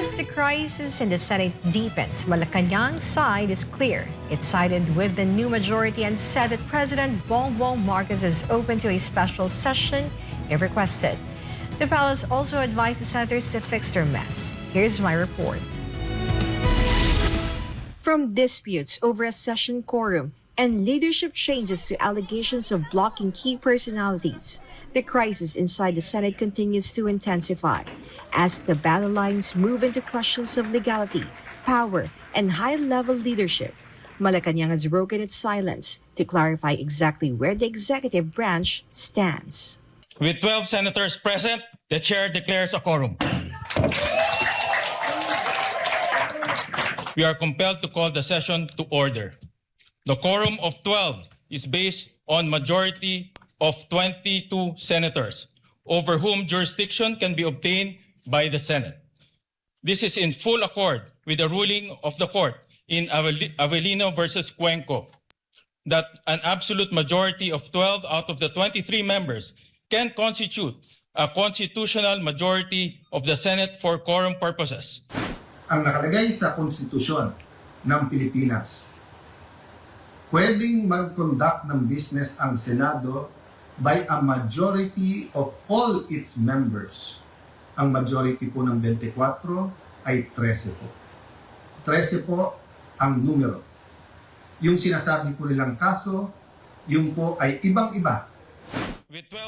As the crisis in the Senate deepens, Malacanang's side is clear. It sided with the new majority and said that President Bongbong Marcos is open to a special session if requested. The palace also advised the senators to fix their mess. Here's my report. From disputes over a session quorum and leadership changes to allegations of blocking key personalities, the crisis inside the Senate continues to intensify as the battle lines move into questions of legality, power, and high-level leadership. Malacanang has broken its silence to clarify exactly where the executive branch stands. With 12 senators present, the chair declares a quorum. We are compelled to call the session to order. The quorum of 12 is based on majority of 22 senators, over whom jurisdiction can be obtained by the Senate. This is in full accord with the ruling of the court in Avellino versus Cuenco, that an absolute majority of 12 out of the 23 members can constitute a constitutional majority of the Senate for quorum purposes. Ang nakalagay sa konstitusyon ng Pilipinas, pwedeng mag-conduct ng business ang Senado by a majority of all its members. Ang majority po ng 24 ay 13 po. 13 po ang numero. Yung sinasabi po nilang kaso, yung po ay ibang-iba.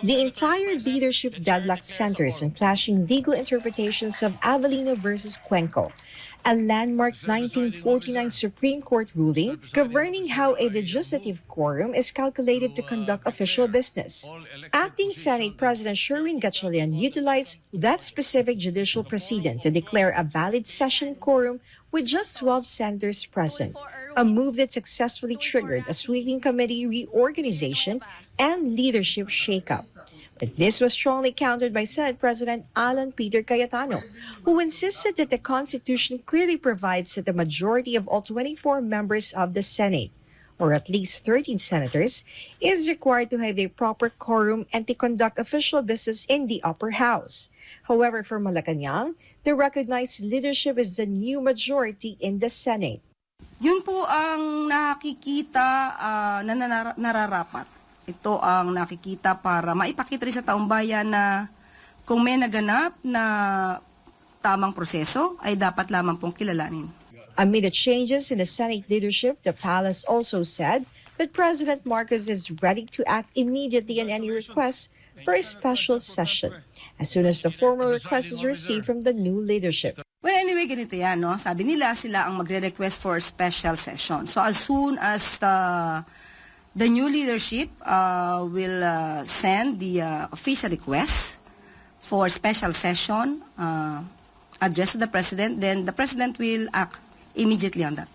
The entire leadership deadlock centers on clashing legal interpretations of Avellino versus Cuenco, a landmark 1949 Supreme Court ruling governing how a legislative quorum is calculated to conduct official business. Acting Senate President Sherwin Gatchalian utilized that specific judicial precedent to declare a valid session quorum with just 12 senators present, a move that successfully triggered a sweeping committee reorganization and leadership shakeup. But this was strongly countered by Senate President Alan Peter Cayetano, who insisted that the Constitution clearly provides that the majority of all 24 members of the Senate, or at least 13 senators, is required to have a proper quorum and to conduct official business in the upper house. However, for Malacanang, the recognized leadership is the new majority in the Senate. Yun po ang nakikita na nararapat. Ito ang nakikita para maipakita rin sa taong bayan na kung may naganap na tamang proseso ay dapat lamang pong kilalanin. Amid the changes in the Senate leadership, the palace also said that President Marcos is ready to act immediately on any request for a special session as soon as the formal request is received from the new leadership. Well, anyway, ganito yan, no? Sabi nila, sila ang magre-request for a special session. So as soon as the new leadership will send the official request for special session addressed to the President, then the President will act immediately on that.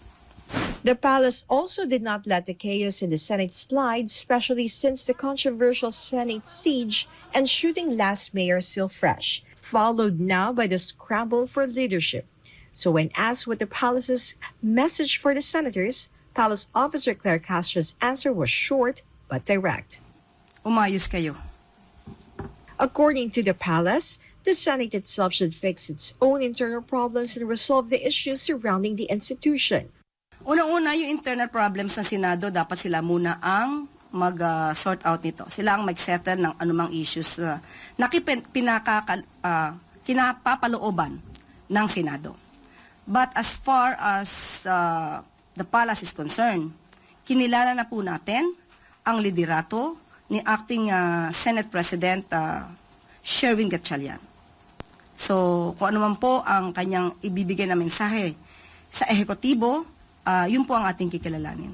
The palace also did not let the chaos in the Senate slide, especially since the controversial Senate siege and shooting last May are still fresh, followed now by the scramble for leadership. So when asked what the palace's message for the senators, Palace Officer Claire Castro's answer was short but direct. Umayos kayo. According to the palace, the Senate itself should fix its own internal problems and resolve the issues surrounding the institution. Unang-una, yung internal problems ng Senado, dapat sila muna ang mag-sort out nito. Sila ang mag-settle ng anumang issues na kinapapalooban ng Senado. But as far as the palace is concerned, kinilala na po natin ang liderato ni Acting Senate President Sherwin Gatchalian. So, kung ano man po ang kanyang ibibigay na mensahe sa ehekutibo, yun po ang ating kikilalanin.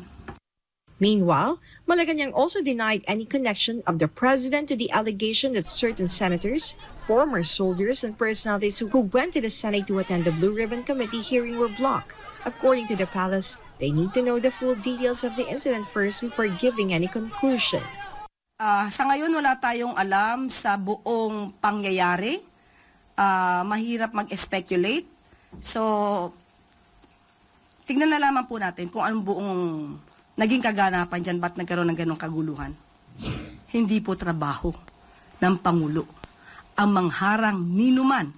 Meanwhile, Malacanang also denied any connection of the president to the allegation that certain senators, former soldiers, and personalities who went to the Senate to attend the Blue Ribbon Committee hearing were blocked. According to the palace, they need to know the full details of the incident first before giving any conclusion. Sa ngayon, wala tayong alam sa buong pangyayari. Mahirap mag-speculate. So, tignan na lamang po natin kung anong buong naging kaganapan dyan, ba't nagkaroon ng ganong kaguluhan. Hindi po trabaho ng Pangulo ang mangharang ninuman.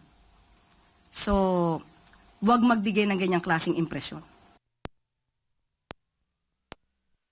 So, huwag magbigay ng ganyang klaseng impresyon.